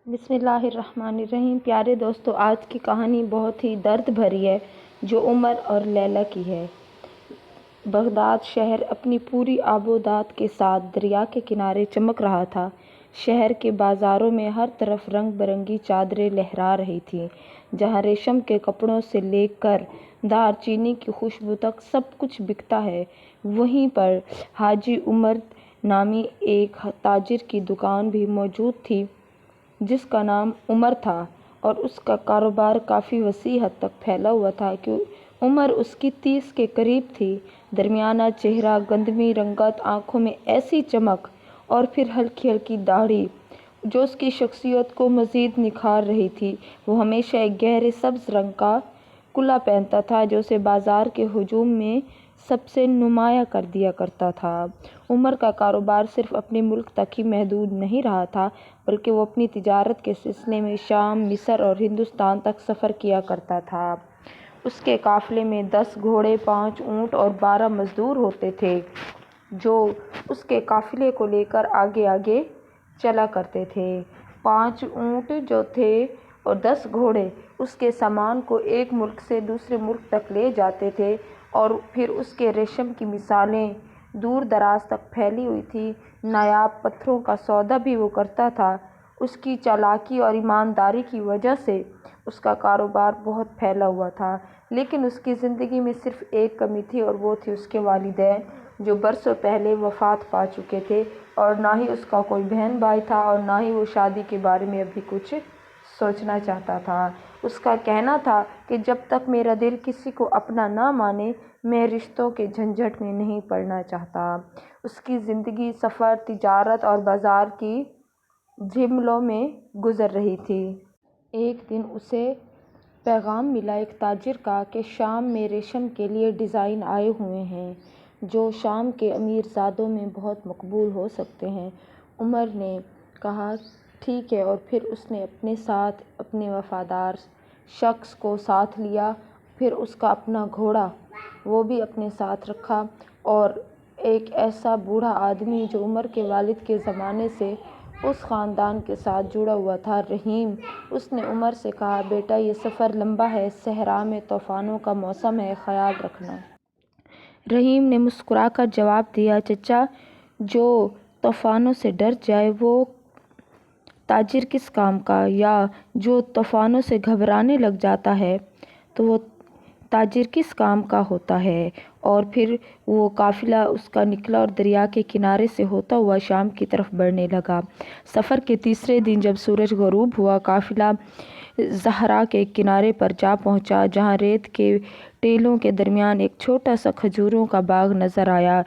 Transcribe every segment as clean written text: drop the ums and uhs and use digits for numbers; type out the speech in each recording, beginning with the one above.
بسم اللہ الرحمن الرحیم۔ پیارے دوستو، آج کی کہانی بہت ہی درد بھری ہے جو عمر اور لیلی کی ہے۔ بغداد شہر اپنی پوری آبودات کے ساتھ دریا کے کنارے چمک رہا تھا۔ شہر کے بازاروں میں ہر طرف رنگ برنگی چادریں لہرا رہی تھیں۔ جہاں ریشم کے کپڑوں سے لے کر دار چینی کی خوشبو تک سب کچھ بکتا ہے، وہیں پر حاجی عمر نامی ایک تاجر کی دکان بھی موجود تھی جس کا نام عمر تھا، اور اس کا کاروبار کافی وسیع حد تک پھیلا ہوا تھا کہ عمر اس کی 30 کے قریب تھی۔ درمیانہ چہرہ، گندمی رنگت، آنکھوں میں ایسی چمک اور پھر ہلکی ہلکی داڑھی جو اس کی شخصیت کو مزید نکھار رہی تھی۔ وہ ہمیشہ ایک گہرے سبز رنگ کا کلا پہنتا تھا جو اسے بازار کے ہجوم میں سب سے نمایاں کر دیا کرتا تھا۔ عمر کا کاروبار صرف اپنے ملک تک ہی محدود نہیں رہا تھا، بلکہ وہ اپنی تجارت کے سلسلے میں شام، مصر اور ہندوستان تک سفر کیا کرتا تھا۔ اس کے قافلے میں 10 گھوڑے، 5 اونٹ اور 12 مزدور ہوتے تھے جو اس کے قافلے کو لے کر آگے آگے چلا کرتے تھے۔ 5 اونٹ جو تھے اور 10 گھوڑے اس کے سامان کو ایک ملک سے دوسرے ملک تک لے جاتے تھے، اور پھر اس کے ریشم کی مثالیں دور دراز تک پھیلی ہوئی تھیں۔ نایاب پتھروں کا سودا بھی وہ کرتا تھا۔ اس کی چالاکی اور ایمانداری کی وجہ سے اس کا کاروبار بہت پھیلا ہوا تھا، لیکن اس کی زندگی میں صرف ایک کمی تھی، اور وہ تھی اس کے والدین جو برسوں پہلے وفات پا چکے تھے، اور نہ ہی اس کا کوئی بہن بھائی تھا، اور نہ ہی وہ شادی کے بارے میں ابھی کچھ سوچنا چاہتا تھا۔ اس کا کہنا تھا کہ جب تک میرا دل کسی کو اپنا نہ مانے، میں رشتوں کے جھنجٹ میں نہیں پڑنا چاہتا۔ اس کی زندگی سفر، تجارت اور بازار کی جھمیلوں میں گزر رہی تھی۔ ایک دن اسے پیغام ملا ایک تاجر کا کہ شام میں ریشم کے لیے ڈیزائن آئے ہوئے ہیں جو شام کے امیر زادوں میں بہت مقبول ہو سکتے ہیں۔ عمر نے کہا ٹھیک ہے، اور پھر اس نے اپنے ساتھ اپنے وفادار شخص کو ساتھ لیا، پھر اس کا اپنا گھوڑا وہ بھی اپنے ساتھ رکھا، اور ایک ایسا بوڑھا آدمی جو عمر کے والد کے زمانے سے اس خاندان کے ساتھ جڑا ہوا تھا، رحیم۔ اس نے عمر سے کہا بیٹا، یہ سفر لمبا ہے، صحرا میں طوفانوں کا موسم ہے، خیال رکھنا۔ رحیم نے مسکرا کر جواب دیا چچا، جو طوفانوں سے ڈر جائے وہ تاجر کس کام کا، یا جو طوفانوں سے گھبرانے لگ جاتا ہے تو وہ تاجر کس کام کا ہوتا ہے۔ اور پھر وہ قافلہ اس کا نکلا اور دریا کے کنارے سے ہوتا ہوا شام کی طرف بڑھنے لگا۔ سفر کے تیسرے دن جب سورج غروب ہوا، قافلہ صحرا کے کنارے پر جا پہنچا جہاں ریت کے ٹیلوں کے درمیان ایک چھوٹا سا کھجوروں کا باغ نظر آیا۔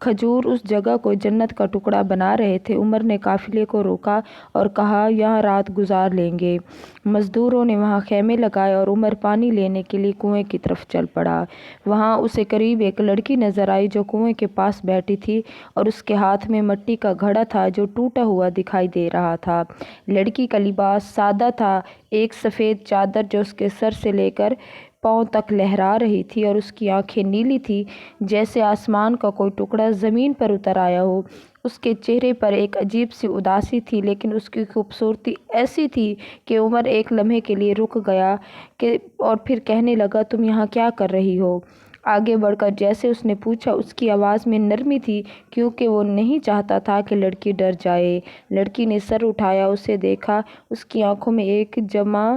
کھجور اس جگہ کو جنت کا ٹکڑا بنا رہے تھے۔ عمر نے قافلے کو روکا اور کہا یہاں رات گزار لیں گے۔ مزدوروں نے وہاں خیمے لگائے اور عمر پانی لینے کے لیے کنویں کی طرف چل پڑا۔ وہاں اسے قریب ایک لڑکی نظر آئی جو کنویں کے پاس بیٹھی تھی، اور اس کے ہاتھ میں مٹی کا گھڑا تھا جو ٹوٹا ہوا دکھائی دے رہا تھا۔ لڑکی کا لباس سادہ تھا، ایک سفید چادر جو اس کے سر سے لے کر پاؤں تک لہرا رہی تھی، اور اس کی آنکھیں نیلی تھیں جیسے آسمان کا کوئی ٹکڑا زمین پر اتر آیا ہو۔ اس کے چہرے پر ایک عجیب سی اداسی تھی، لیکن اس کی خوبصورتی ایسی تھی کہ عمر ایک لمحے کے لیے رک گیا اور پھر کہنے لگا تم یہاں کیا کر رہی ہو؟ آگے بڑھ کر جیسے اس نے پوچھا اس کی آواز میں نرمی تھی، کیونکہ وہ نہیں چاہتا تھا کہ لڑکی ڈر جائے۔ لڑکی نے سر اٹھایا، اسے دیکھا، اس کی آنکھوں میں ایک جمع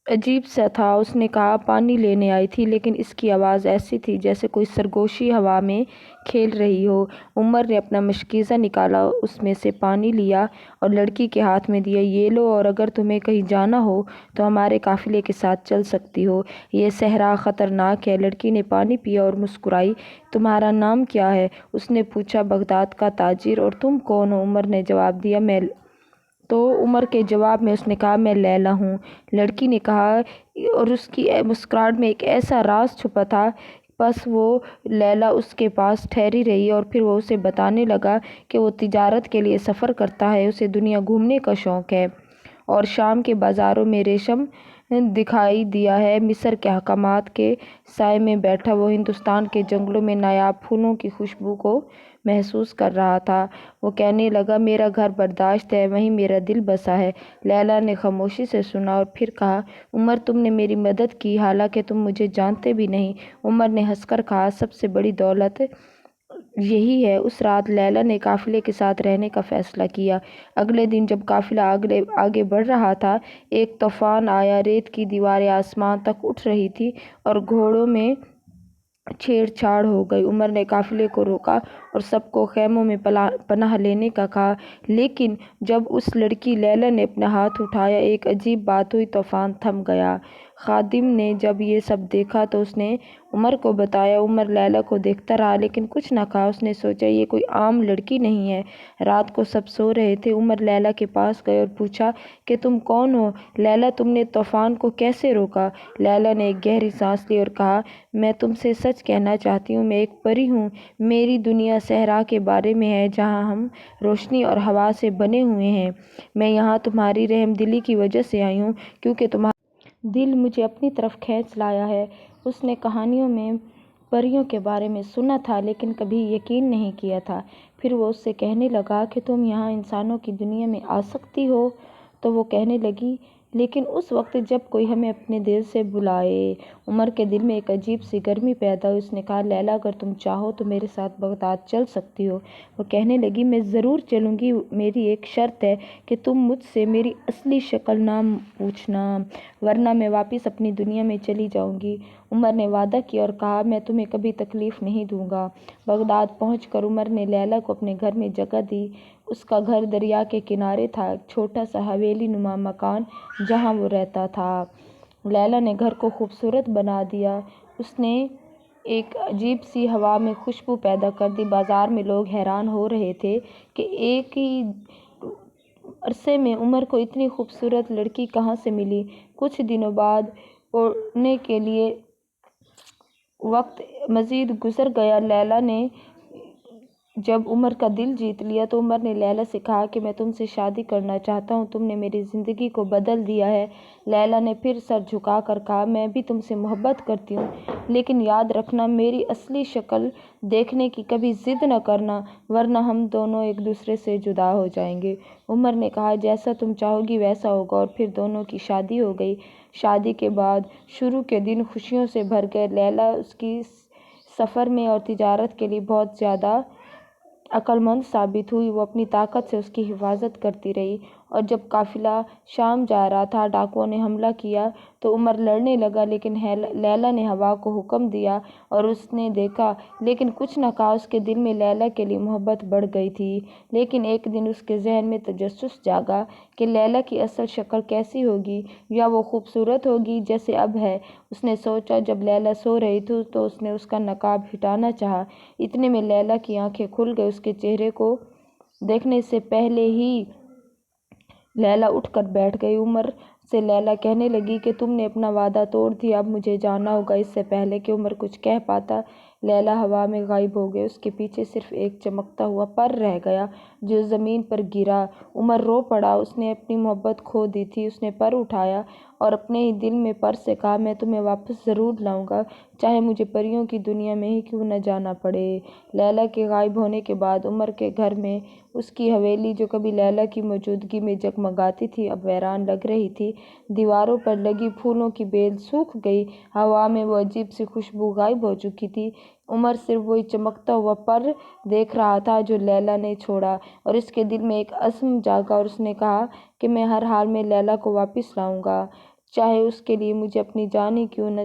عجیب سا تھا۔ اس نے کہا پانی لینے آئی تھی، لیکن اس کی آواز ایسی تھی جیسے کوئی سرگوشی ہوا میں کھیل رہی ہو۔ عمر نے اپنا مشکیزہ نکالا، اس میں سے پانی لیا اور لڑکی کے ہاتھ میں دیا، یہ لو، اور اگر تمہیں کہیں جانا ہو تو ہمارے قافلے کے ساتھ چل سکتی ہو، یہ صحرا خطرناک ہے۔ لڑکی نے پانی پیا اور مسکرائی۔ تمہارا نام کیا ہے؟ اس نے پوچھا۔ بغداد کا تاجر۔ اور تم کون ہو؟ عمر نے جواب دیا۔ تو عمر کے جواب میں اس نے کہا میں لیلی ہوں۔ لڑکی نے کہا، اور اس کی مسکراہٹ میں ایک ایسا راز چھپا تھا۔ بس وہ لیلی اس کے پاس ٹھہری رہی، اور پھر وہ اسے بتانے لگا کہ وہ تجارت کے لیے سفر کرتا ہے، اسے دنیا گھومنے کا شوق ہے، اور شام کے بازاروں میں ریشم دکھائی دیا ہے، مصر کے احکامات کے سائے میں بیٹھا وہ ہندوستان کے جنگلوں میں نایاب پھولوں کی خوشبو کو محسوس کر رہا تھا۔ وہ کہنے لگا، میرا گھر برداشت ہے، وہیں میرا دل بسا ہے۔ لیلی نے خاموشی سے سنا اور پھر کہا، عمر تم نے میری مدد کی حالانکہ تم مجھے جانتے بھی نہیں۔ عمر نے ہنس کر کہا، سب سے بڑی دولت یہی ہے۔ اس رات لیلی نے قافلے کے ساتھ رہنے کا فیصلہ کیا۔ اگلے دن جب قافلہ آگے بڑھ رہا تھا، ایک طوفان آیا۔ ریت کی دیواریں آسمان تک اٹھ رہی تھیں اور گھوڑوں میں چھیڑ چھاڑ ہو گئی۔ عمر نے قافلے کو روکا اور سب کو خیموں میں پناہ لینے کا کہا، لیکن جب اس لڑکی لیلی نے اپنا ہاتھ اٹھایا، ایک عجیب بات ہوئی، طوفان تھم گیا۔ خادم نے جب یہ سب دیکھا تو اس نے عمر کو بتایا۔ عمر لیلی کو دیکھتا رہا لیکن کچھ نہ کہا۔ اس نے سوچا، یہ کوئی عام لڑکی نہیں ہے۔ رات کو سب سو رہے تھے۔ عمر لیلی کے پاس گئے اور پوچھا کہ تم کون ہو؟ لیلی، تم نے طوفان کو کیسے روکا؟ لیلی نے ایک گہری سانس لی اور کہا، میں تم سے سچ کہنا چاہتی ہوں، میں ایک پری ہوں۔ میری دنیا صحرا کے بارے میں ہے جہاں ہم روشنی اور ہوا سے بنے ہوئے ہیں۔ میں یہاں تمہاری رحم دلی کی وجہ سے آئی ہوں کیونکہ تمہارا دل مجھے اپنی طرف کھینچ لایا ہے۔ اس نے کہانیوں میں پریوں کے بارے میں سنا تھا لیکن کبھی یقین نہیں کیا تھا۔ پھر وہ اس سے کہنے لگا کہ تم یہاں انسانوں کی دنیا میں آ سکتی ہو؟ تو وہ کہنے لگی، لیکن اس وقت جب کوئی ہمیں اپنے دل سے بلائے۔ عمر کے دل میں ایک عجیب سی گرمی پیدا ہوئی۔ اس نے کہا، لیلی، اگر تم چاہو تو میرے ساتھ بغداد چل سکتی ہو۔ وہ کہنے لگی، میں ضرور چلوں گی، میری ایک شرط ہے کہ تم مجھ سے میری اصلی شکل نہ پوچھنا، ورنہ میں واپس اپنی دنیا میں چلی جاؤں گی۔ عمر نے وعدہ کیا اور کہا، میں تمہیں کبھی تکلیف نہیں دوں گا۔ بغداد پہنچ کر عمر نے لیلی کو اپنے گھر میں جگہ دی۔ اس کا گھر دریا کے کنارے تھا، ایک چھوٹا سا حویلی نما مکان جہاں وہ رہتا تھا۔ لیلی نے گھر کو خوبصورت بنا دیا۔ اس نے ایک عجیب سی ہوا میں خوشبو پیدا کر دی۔ بازار میں لوگ حیران ہو رہے تھے کہ ایک ہی عرصے میں عمر کو اتنی خوبصورت لڑکی کہاں سے ملی۔ کچھ دنوں بعد اوڑھنے کے لیے وقت مزید گزر گیا۔ لیلی نے جب عمر کا دل جیت لیا تو عمر نے لیلی سے کہا کہ میں تم سے شادی کرنا چاہتا ہوں، تم نے میری زندگی کو بدل دیا ہے۔ لیلی نے پھر سر جھکا کر کہا، میں بھی تم سے محبت کرتی ہوں، لیکن یاد رکھنا، میری اصلی شکل دیکھنے کی کبھی ضد نہ کرنا، ورنہ ہم دونوں ایک دوسرے سے جدا ہو جائیں گے۔ عمر نے کہا، جیسا تم چاہو گی ویسا ہوگا، اور پھر دونوں کی شادی ہو گئی۔ شادی کے بعد شروع کے دن خوشیوں سے بھر گئے۔ لیلی اس کی سفر میں اور تجارت کے لیے بہت زیادہ عقل مند ثابت ہوئی۔ وہ اپنی طاقت سے اس کی حفاظت کرتی رہی، اور جب قافلہ شام جا رہا تھا، ڈاکوؤں نے حملہ کیا تو عمر لڑنے لگا، لیکن لیلی نے ہوا کو حکم دیا اور اس نے دیکھا لیکن کچھ نہ کہا۔ اس کے دل میں لیلی کے لیے محبت بڑھ گئی تھی، لیکن ایک دن اس کے ذہن میں تجسس جاگا کہ لیلی کی اصل شکل کیسی ہوگی، یا وہ خوبصورت ہوگی جیسے اب ہے۔ اس نے سوچا، جب لیلی سو رہی تھی تو اس نے اس کا نقاب ہٹانا چاہا۔ اتنے میں لیلی کی آنکھیں کھل گئیں۔ اس کے چہرے کو دیکھنے سے پہلے ہی لیلی اٹھ کر بیٹھ گئی۔ عمر سے لیلی کہنے لگی کہ تم نے اپنا وعدہ توڑ دیا، اب مجھے جانا ہوگا۔ اس سے پہلے کہ عمر کچھ کہہ پاتا، لیلی ہوا میں غائب ہو گئی۔ اس کے پیچھے صرف ایک چمکتا ہوا پر رہ گیا جو زمین پر گرا۔ عمر رو پڑا، اس نے اپنی محبت کھو دی تھی۔ اس نے پر اٹھایا اور اپنے ہی دل میں پر سے کہا، میں تمہیں واپس ضرور لاؤں گا، چاہے مجھے پریوں کی دنیا میں ہی کیوں نہ جانا پڑے۔ لیلی کے غائب ہونے کے بعد عمر کے گھر میں اس کی حویلی، جو کبھی لیلی کی موجودگی میں جگمگاتی تھی، اب ویران لگ رہی تھی۔ دیواروں پر لگی پھولوں کی بیل سوکھ گئی، ہوا میں وہ عجیب سی خوشبو غائب ہو چکی تھی۔ عمر صرف وہی چمکتا ہوا پر دیکھ رہا تھا جو لیلی نے چھوڑا، اور اس کے دل میں ایک عزم جاگا اور اس نے کہا کہ میں ہر حال میں لیلی کو واپس لاؤں گا، چاہے اس کے لیے مجھے اپنی جان ہی کیوں نہ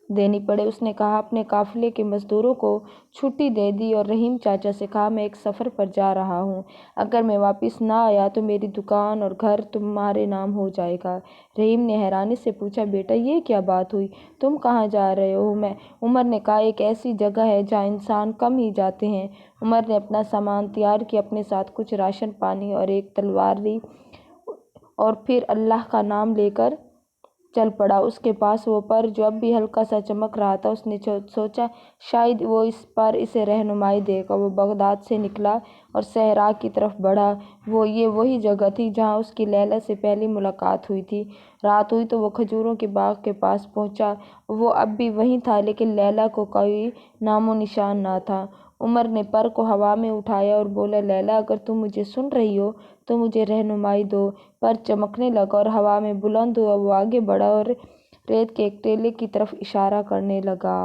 دینی پڑے۔ اس نے اپنے قافلے کے مزدوروں کو چھٹی دے دی اور رحیم چاچا سے کہا، میں ایک سفر پر جا رہا ہوں، اگر میں واپس نہ آیا تو میری دکان اور گھر تمہارے نام ہو جائے گا۔ رحیم نے حیرانی سے پوچھا، بیٹا یہ کیا بات ہوئی، تم کہاں جا رہے ہو؟ عمر نے کہا، ایک ایسی جگہ ہے جہاں انسان کم ہی جاتے ہیں۔ عمر نے اپنا سامان تیار کیا، اپنے ساتھ کچھ راشن پانی اور ایک تلوار لی، اور پھر اللہ کا نام لے کر چل پڑا۔ اس کے پاس وہ پر جو اب بھی ہلکا سا چمک رہا تھا، اس نے سوچا شاید وہ اس پر اسے رہنمائی دے گا۔ وہ بغداد سے نکلا اور صحرا کی طرف بڑھا۔ یہ وہی جگہ تھی جہاں اس کی لیلی سے پہلی ملاقات ہوئی تھی۔ رات ہوئی تو وہ کھجوروں کے باغ کے پاس پہنچا۔ وہ اب بھی وہیں تھا، لیکن لیلی کو کوئی نام و نشان نہ تھا۔ عمر نے پر کو ہوا میں اٹھایا اور بولا، لیلا اگر تم مجھے سن رہی ہو تو مجھے رہنمائی دو۔ پر چمکنے لگا اور ہوا میں بلند ہوا۔ وہ آگے بڑھا اور ریت کے ایک ٹیلے کی طرف اشارہ کرنے لگا۔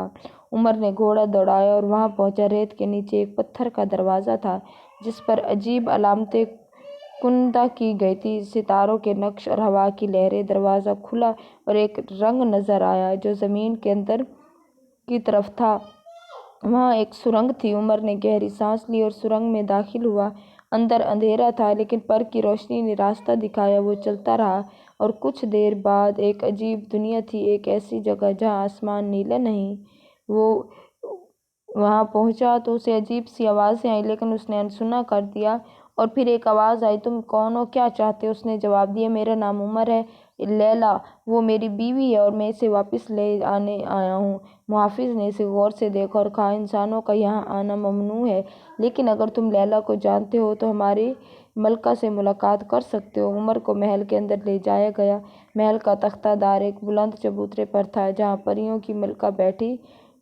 عمر نے گھوڑا دوڑایا اور وہاں پہنچا۔ ریت کے نیچے ایک پتھر کا دروازہ تھا جس پر عجیب علامتیں کندہ کی گئی تھیں، ستاروں کے نقش اور ہوا کی لہریں۔ دروازہ کھلا اور ایک رنگ نظر آیا جو زمین کے اندر کی طرف تھا۔ وہاں ایک سرنگ تھی۔ عمر نے گہری سانس لی اور سرنگ میں داخل ہوا۔ اندر اندھیرا تھا لیکن پر کی روشنی نے راستہ دکھایا۔ وہ چلتا رہا اور کچھ دیر بعد ایک عجیب دنیا تھی، ایک ایسی جگہ جہاں آسمان نیلا نہیں۔ وہ وہاں پہنچا تو اسے عجیب سی آوازیں آئیں لیکن اس نے انسنا کر دیا۔ اور پھر ایک آواز آئی، تم کون ہو، کیا چاہتے ہو؟ اس نے جواب دیا، میرا نام عمر ہے، لیلا وہ میری بیوی ہے اور میں اسے واپس لے آنے آیا ہوں۔ محافظ نے اسے غور سے دیکھا اور کہا، انسانوں کا یہاں آنا ممنوع ہے، لیکن اگر تم لیلا کو جانتے ہو تو ہماری ملکہ سے ملاقات کر سکتے ہو۔ عمر کو محل کے اندر لے جایا گیا۔ محل کا تختہ دار ایک بلند چبوترے پر تھا جہاں پریوں کی ملکہ بیٹھی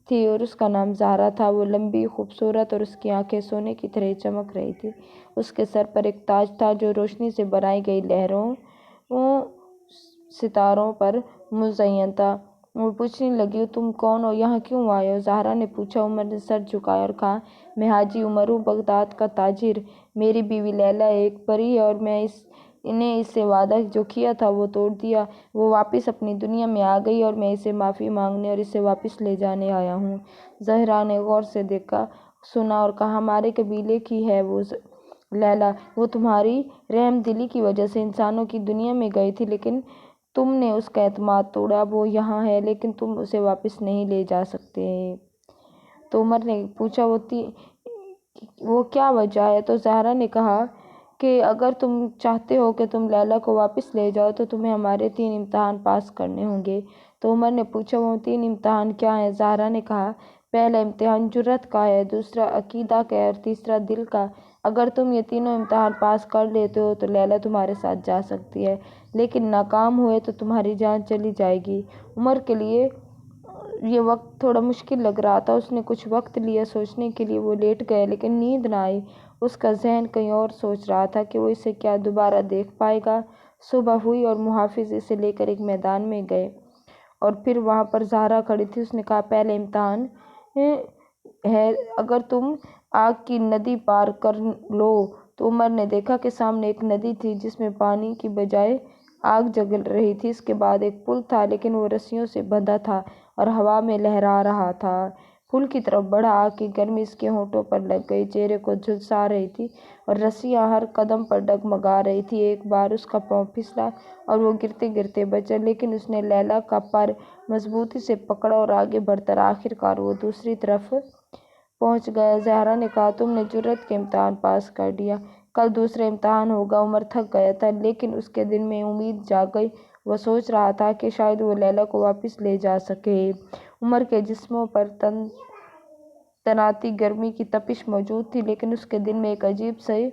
تھی اور اس کا نام زہرا تھا۔ وہ لمبی، خوبصورت اور اس کی آنکھیں سونے کی طرح چمک رہی تھیں۔ اس کے سر پر ایک تاج تھا جو روشنی سے بنائی گئی لہروں ستاروں پر مزین تھا۔ وہ پوچھنے لگی، تم کون ہو، یہاں کیوں آئے ہو؟ زہرا نے پوچھا۔ عمر نے سر جھکایا اور کہا، میں حاجی عمر ہوں، بغداد کا تاجر۔ میری بیوی لیلا ایک پری ہے اور میں نے اس سے وعدہ جو کیا تھا وہ توڑ دیا۔ وہ واپس اپنی دنیا میں آ گئی اور میں اسے معافی مانگنے اور اسے واپس لے جانے آیا ہوں۔ زہرا نے غور سے دیکھا، سنا اور کہا، ہمارے قبیلے کی ہے وہ لیلا۔ وہ تمہاری رحم دلی کی وجہ سے انسانوں کی دنیا میں گئی تھی لیکن تم نے اس کا اعتماد توڑا۔ وہ یہاں ہے لیکن تم اسے واپس نہیں لے جا سکتے۔ تو عمر نے پوچھا، وہ کیا وجہ ہے؟ تو زہرا نے کہا کہ اگر تم چاہتے ہو کہ تم لیلا کو واپس لے جاؤ تو تمہیں ہمارے 3 امتحان پاس کرنے ہوں گے۔ تو عمر نے پوچھا، وہ 3 امتحان کیا ہیں؟ زہرا نے کہا، پہلا امتحان جرأت کا ہے، دوسرا عقیدہ کا ہے اور تیسرا دل کا۔ اگر تم یہ تینوں امتحان پاس کر لیتے ہو تو لیلا تمہارے ساتھ جا سکتی ہے، لیکن ناکام ہوئے تو تمہاری جان چلی جائے گی۔ عمر کے لیے یہ وقت تھوڑا مشکل لگ رہا تھا۔ اس نے کچھ وقت لیا سوچنے کے لیے۔ وہ لیٹ گیا لیکن نیند نہ آئی۔ اس کا ذہن کہیں اور سوچ رہا تھا کہ وہ اسے کیا دوبارہ دیکھ پائے گا۔ صبح ہوئی اور محافظ اسے لے کر ایک میدان میں گئے اور پھر وہاں پر زہرا کھڑی تھی۔ اس نے کہا، پہلا امتحان ہے، اگر تم آگ کی ندی پار کر لو۔ تو عمر نے دیکھا کہ سامنے ایک ندی تھی جس میں پانی کی بجائے آگ جل رہی تھی۔ اس کے بعد ایک پل تھا لیکن وہ رسیوں سے بندھا تھا اور ہوا میں لہرا رہا تھا۔ پل کی طرف بڑھا، آگ کی گرمی اس کے ہونٹوں پر لگ گئی، چہرے کو جھلسا رہی تھی اور رسیاں ہر قدم پر ڈگمگا رہی تھیں۔ ایک بار اس کا پاؤں پھسلا اور وہ گرتے گرتے بچا، لیکن اس نے لیلا کا پر مضبوطی سے پکڑا اور آگے بڑھ کر آخرکار وہ دوسری طرف پہنچ گیا۔ زہرا نے کہا، تم نے جرأت کے امتحان پاس کر لیا، کل دوسرا امتحان ہوگا۔ عمر تھک گیا تھا لیکن اس کے دل میں امید جاگ گئی۔ وہ سوچ رہا تھا کہ شاید وہ لیلا کو واپس لے جا سکے۔ عمر کے جسم پر تناتی گرمی کی تپش موجود تھی لیکن اس کے دل میں ایک عجیب سی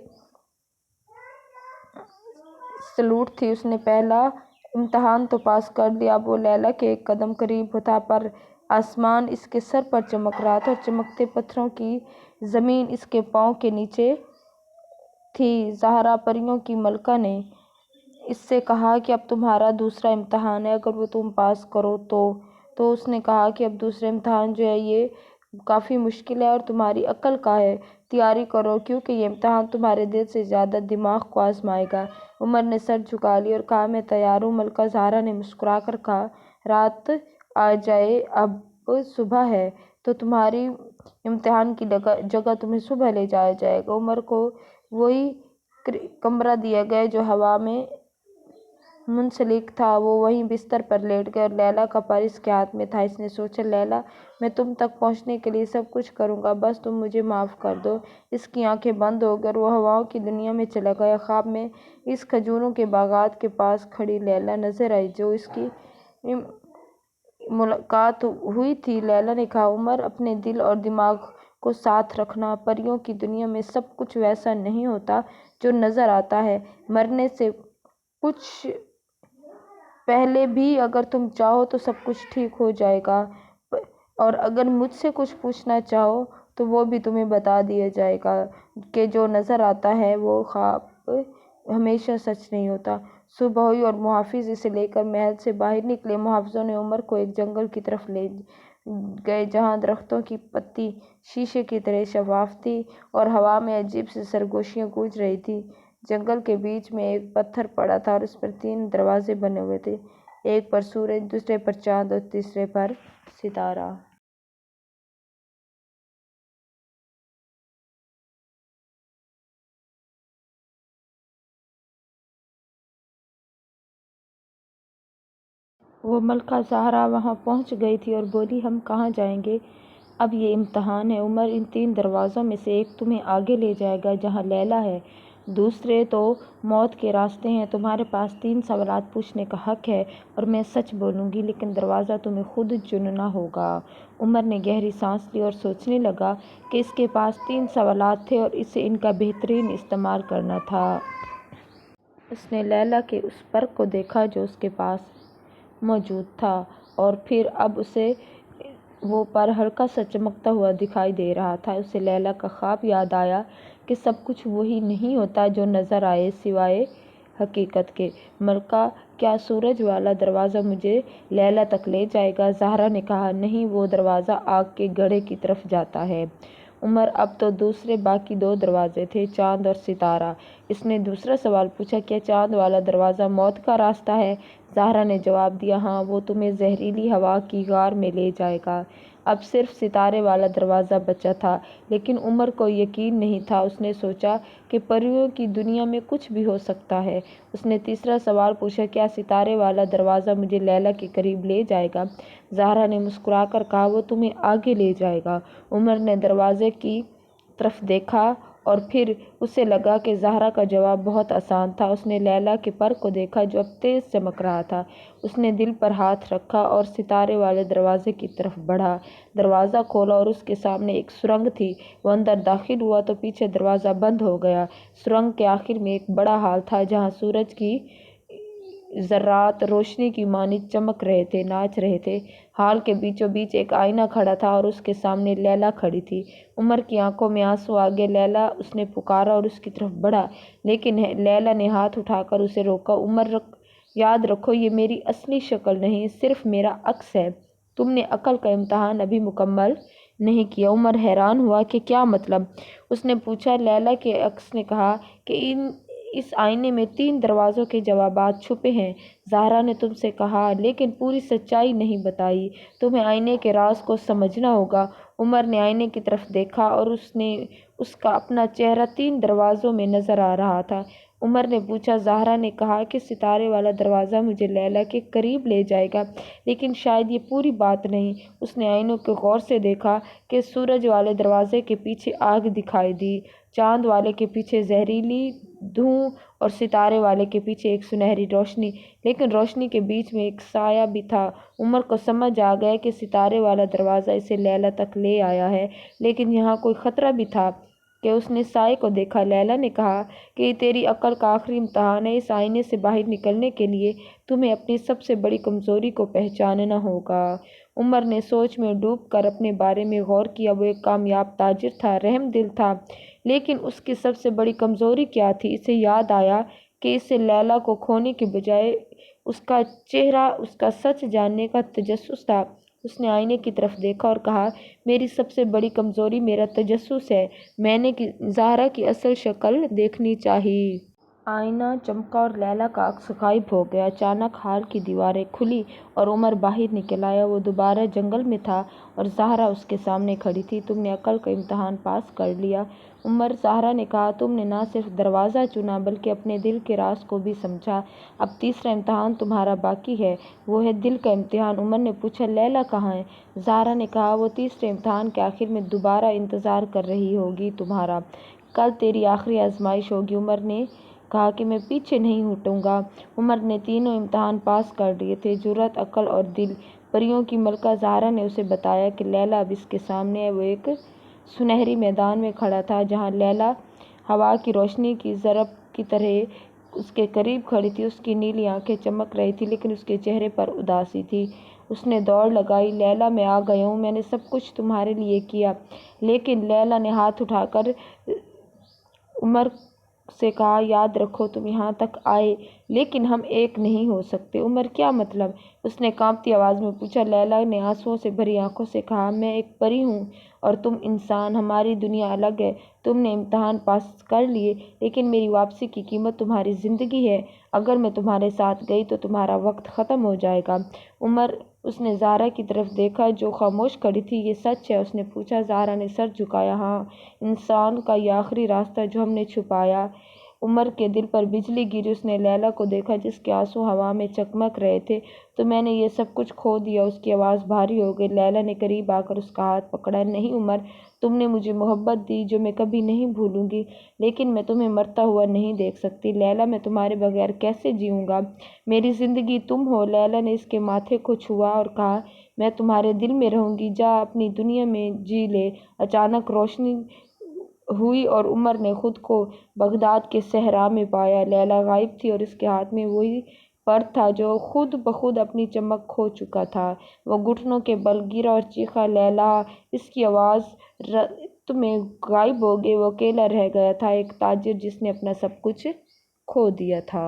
سلوٹ تھی۔ اس نے پہلا امتحان تو پاس کر لیا، اب وہ لیلا کے ایک قدم قریب تھا، پر آسمان اس کے سر پر چمک رہا تھا اور چمکتے پتھروں کی زمین اس کے پاؤں کے نیچے تھی۔ زہرا پریوں کی ملکہ نے اس سے کہا کہ اب تمہارا دوسرا امتحان ہے، اگر وہ تم پاس کرو تو اس نے کہا کہ اب دوسرا امتحان جو ہے یہ کافی مشکل ہے اور تمہاری عقل کا ہے، تیاری کرو کیونکہ یہ امتحان تمہارے دل سے زیادہ دماغ کو آزمائے گا۔ عمر نے سر جھکا لیا اور کہا، میں تیار ہوں ملکہ۔ زہرا نے مسکرا کر کہا، رات آ جائے، اب صبح ہے تو تمہاری امتحان کی جگہ تمہیں صبح لے جایا جائے گا۔ عمر کو وہی کمرہ دیا گیا جو ہوا میں منسلک تھا۔ وہ وہیں بستر پر لیٹ گیا اور لیلا کا پر اس کے ہاتھ میں تھا۔ اس نے سوچا، لیلا میں تم تک پہنچنے کے لیے سب کچھ کروں گا، بس تم مجھے معاف کر دو۔ اس کی آنکھیں بند ہو گئیں اور وہ ہواؤں کی دنیا میں چلا گیا۔ خواب میں اس کھجوروں کے باغات کے پاس کھڑی لیلا نظر آئی جو اس کی ملاقات ہوئی تھی۔ لیلا نے کہا، عمر اپنے دل اور دماغ کو ساتھ رکھنا، پریوں کی دنیا میں سب کچھ ویسا نہیں ہوتا جو نظر آتا ہے۔ مرنے سے کچھ پہلے بھی اگر تم چاہو تو سب کچھ ٹھیک ہو جائے گا، اور اگر مجھ سے کچھ پوچھنا چاہو تو وہ بھی تمہیں بتا دیا جائے گا کہ جو نظر آتا ہے وہ خواب ہمیشہ سچ نہیں ہوتا۔ صبح ہوئی اور محافظ اسے لے کر محل سے باہر نکلے۔ محافظوں نے عمر کو ایک جنگل کی طرف لے گئے جہاں درختوں کی پتی شیشے کی طرح شفاف تھی اور ہوا میں عجیب سی سرگوشیاں گونج رہی تھیں۔ جنگل کے بیچ میں ایک پتھر پڑا تھا اور اس پر 3 دروازے بنے ہوئے تھے، ایک پر سورج، دوسرے پر چاند اور تیسرے پر ستارہ۔ وہ ملکہ زہرا وہاں پہنچ گئی تھی اور بولی، ہم کہاں جائیں گے؟ اب یہ امتحان ہے عمر، ان 3 دروازوں میں سے ایک تمہیں آگے لے جائے گا جہاں لیلا ہے، دوسرے تو موت کے راستے ہیں۔ تمہارے پاس 3 سوالات پوچھنے کا حق ہے اور میں سچ بولوں گی، لیکن دروازہ تمہیں خود چننا ہوگا۔ عمر نے گہری سانس لی اور سوچنے لگا کہ اس کے پاس 3 سوالات تھے اور اسے ان کا بہترین استعمال کرنا تھا۔ اس نے لیلا کے اس پر کو دیکھا جو اس کے پاس موجود تھا اور پھر اب اسے وہ پر ہلکا سا چمکتا ہوا دکھائی دے رہا تھا۔ اسے لیلا کا خواب یاد آیا کہ سب کچھ وہی نہیں ہوتا جو نظر آئے سوائے حقیقت کے۔ ملکہ، کیا سورج والا دروازہ مجھے لیلا تک لے جائے گا؟ زہرا نے کہا، نہیں، وہ دروازہ آگ کے گڑھے کی طرف جاتا ہے۔ عمر، اب تو دوسرے باقی 2 دروازے تھے، چاند اور ستارہ۔ اس نے دوسرا سوال پوچھا، کیا چاند والا دروازہ موت کا راستہ ہے؟ زہرا نے جواب دیا، ہاں، وہ تمہیں زہریلی ہوا کی غار میں لے جائے گا۔ اب صرف ستارے والا دروازہ بچا تھا، لیکن عمر کو یقین نہیں تھا۔ اس نے سوچا کہ پریوں کی دنیا میں کچھ بھی ہو سکتا ہے۔ اس نے تیسرا سوال پوچھا، کیا ستارے والا دروازہ مجھے لیلا کے قریب لے جائے گا؟ زہرا نے مسکرا کر کہا، وہ تمہیں آگے لے جائے گا۔ عمر نے دروازے کی طرف دیکھا اور پھر اسے لگا کہ زہرا کا جواب بہت آسان تھا۔ اس نے لیلا کے پر کو دیکھا جو اب تیز چمک رہا تھا۔ اس نے دل پر ہاتھ رکھا اور ستارے والے دروازے کی طرف بڑھا۔ دروازہ کھولا اور اس کے سامنے ایک سرنگ تھی۔ وہ اندر داخل ہوا تو پیچھے دروازہ بند ہو گیا۔ سرنگ کے آخر میں ایک بڑا ہال تھا جہاں سورج کی ذرات روشنی کی مانند چمک رہے تھے، ناچ رہے تھے۔ ہال کے بیچوں بیچ ایک آئینہ کھڑا تھا اور اس کے سامنے لیلا کھڑی تھی۔ عمر کی آنکھوں میں آنسو آ گئے۔ لیلا، اس نے پکارا اور اس کی طرف بڑھا، لیکن لیلا نے ہاتھ اٹھا کر اسے روکا۔ عمر، یاد رکھو، یہ میری اصلی شکل نہیں، صرف میرا عکس ہے۔ تم نے عقل کا امتحان ابھی مکمل نہیں کیا۔ عمر حیران ہوا کہ کیا مطلب؟ اس نے پوچھا۔ لیلا کے عکس نے کہا کہ اس آئینے میں 3 دروازوں کے جوابات چھپے ہیں۔ زہرا نے تم سے کہا، لیکن پوری سچائی نہیں بتائی۔ تمہیں آئینے کے راز کو سمجھنا ہوگا۔ عمر نے آئینے کی طرف دیکھا اور اس کا اپنا چہرہ 3 دروازوں میں نظر آ رہا تھا۔ عمر نے پوچھا، زہرا نے کہا کہ ستارے والا دروازہ مجھے لیلا کے قریب لے جائے گا، لیکن شاید یہ پوری بات نہیں۔ اس نے آئینے کو غور سے دیکھا کہ سورج والے دروازے کے پیچھے آگ دکھائی دی، چاند والے کے پیچھے زہریلی دھوں اور ستارے والے کے پیچھے ایک سنہری روشنی، لیکن روشنی کے بیچ میں ایک سایہ بھی تھا۔ عمر کو سمجھ آ گیا کہ ستارے والا دروازہ اسے لیلا تک لے آیا ہے، لیکن یہاں کوئی خطرہ بھی تھا کہ اس نے سائے کو دیکھا۔ لیلا نے کہا کہ یہ تیری عقل کا آخری امتحان ہے۔ اس آئینے سے باہر نکلنے کے لیے تمہیں اپنی سب سے بڑی کمزوری کو پہچاننا ہوگا۔ عمر نے سوچ میں ڈوب کر اپنے بارے میں غور کیا۔ وہ ایک کامیاب تاجر تھا، رحم دل تھا، لیکن اس کی سب سے بڑی کمزوری کیا تھی؟ اسے یاد آیا کہ اسے لیلا کو کھونے کے بجائے اس کا چہرہ، اس کا سچ جاننے کا تجسس تھا۔ اس نے آئینے کی طرف دیکھا اور کہا، میری سب سے بڑی کمزوری میرا تجسس ہے۔ میں نے زہرا کی اصل شکل دیکھنی چاہیے۔ آئینہ چمکا اور لیلا کا عکس غائب ہو گیا۔ اچانک ہال کی دیواریں کھلی اور عمر باہر نکل آیا۔ وہ دوبارہ جنگل میں تھا اور زہرا اس کے سامنے کھڑی تھی۔ تم نے عقل کا امتحان پاس کر لیا عمر، زہرا نے کہا، تم نے نہ صرف دروازہ چنا بلکہ اپنے دل کے راز کو بھی سمجھا۔ اب تیسرا امتحان تمہارا باقی ہے، وہ ہے دل کا امتحان۔ عمر نے پوچھا، لیلا کہاں ہے؟ زہرا نے کہا، وہ تیسرے امتحان کے آخر میں دوبارہ انتظار کر رہی ہوگی تمہارا۔ کل تیری آخری آزمائش ہوگی۔ عمر نے کہا کہ میں پیچھے نہیں ہٹوں گا۔ عمر نے تینوں امتحان پاس کر لیے تھے، جرأت، عقل اور دل۔ پریوں کی ملکہ زہرا نے اسے بتایا کہ لیلا اب اس کے سامنے ہے۔ وہ ایک سنہری میدان میں کھڑا تھا جہاں لیلا ہوا کی روشنی کی ضرب کی طرح اس کے قریب کھڑی تھی۔ اس کی نیلی آنکھیں چمک رہی تھیں لیکن اس کے چہرے پر اداسی تھی۔ اس نے دوڑ لگائی، لیلا میں آ گیا ہوں، میں نے سب کچھ تمہارے لیے کیا۔ لیکن لیلا نے ہاتھ اٹھا کر عمر سے کہا، یاد رکھو تم یہاں تک آئے لیکن ہم ایک نہیں ہو سکتے۔ عمر کیا مطلب؟ اس نے کانپتی آواز میں پوچھا۔ لیلا نے آنسوؤں سے بھری آنکھوں سے کہا، میں ایک پری ہوں اور تم انسان، ہماری دنیا الگ ہے۔ تم نے امتحان پاس کر لیے لیکن میری واپسی کی قیمت تمہاری زندگی ہے۔ اگر میں تمہارے ساتھ گئی تو تمہارا وقت ختم ہو جائے گا۔ عمر اس نے زہرا کی طرف دیکھا جو خاموش کھڑی تھی۔ یہ سچ ہے؟ اس نے پوچھا۔ زہرا نے سر جھکایا، ہاں، انسان کا یہ آخری راستہ جو ہم نے چھپایا۔ عمر کے دل پر بجلی گری۔ اس نے لیلا کو دیکھا جس کے آنسو ہوا میں چمک رہے تھے۔ تو میں نے یہ سب کچھ کھو دیا۔ اس کی آواز بھاری ہو گئی۔ لیلا نے قریب آ کر اس کا ہاتھ پکڑا۔ نہیں عمر، تم نے مجھے محبت دی جو میں کبھی نہیں بھولوں گی، لیکن میں تمہیں مرتا ہوا نہیں دیکھ سکتی۔ لیلا، میں تمہارے بغیر کیسے جیوں گا؟ میری زندگی تم ہو۔ لیلا نے اس کے ماتھے کو چھوا اور کہا، میں تمہارے دل میں رہوں گی، جا اپنی دنیا میں جی لے۔ اچانک روشنی ہوئی اور عمر نے خود کو بغداد کے صحرا میں پایا۔ لیلا غائب تھی اور اس کے ہاتھ میں وہی پر تھا جو خود بخود اپنی چمک کھو چکا تھا۔ وہ گھٹنوں کے بل گرا اور چیخا، لیلا! اس کی آواز رت میں غائب ہو گئی۔ وہ اکیلا رہ گیا تھا، ایک تاجر جس نے اپنا سب کچھ کھو دیا تھا۔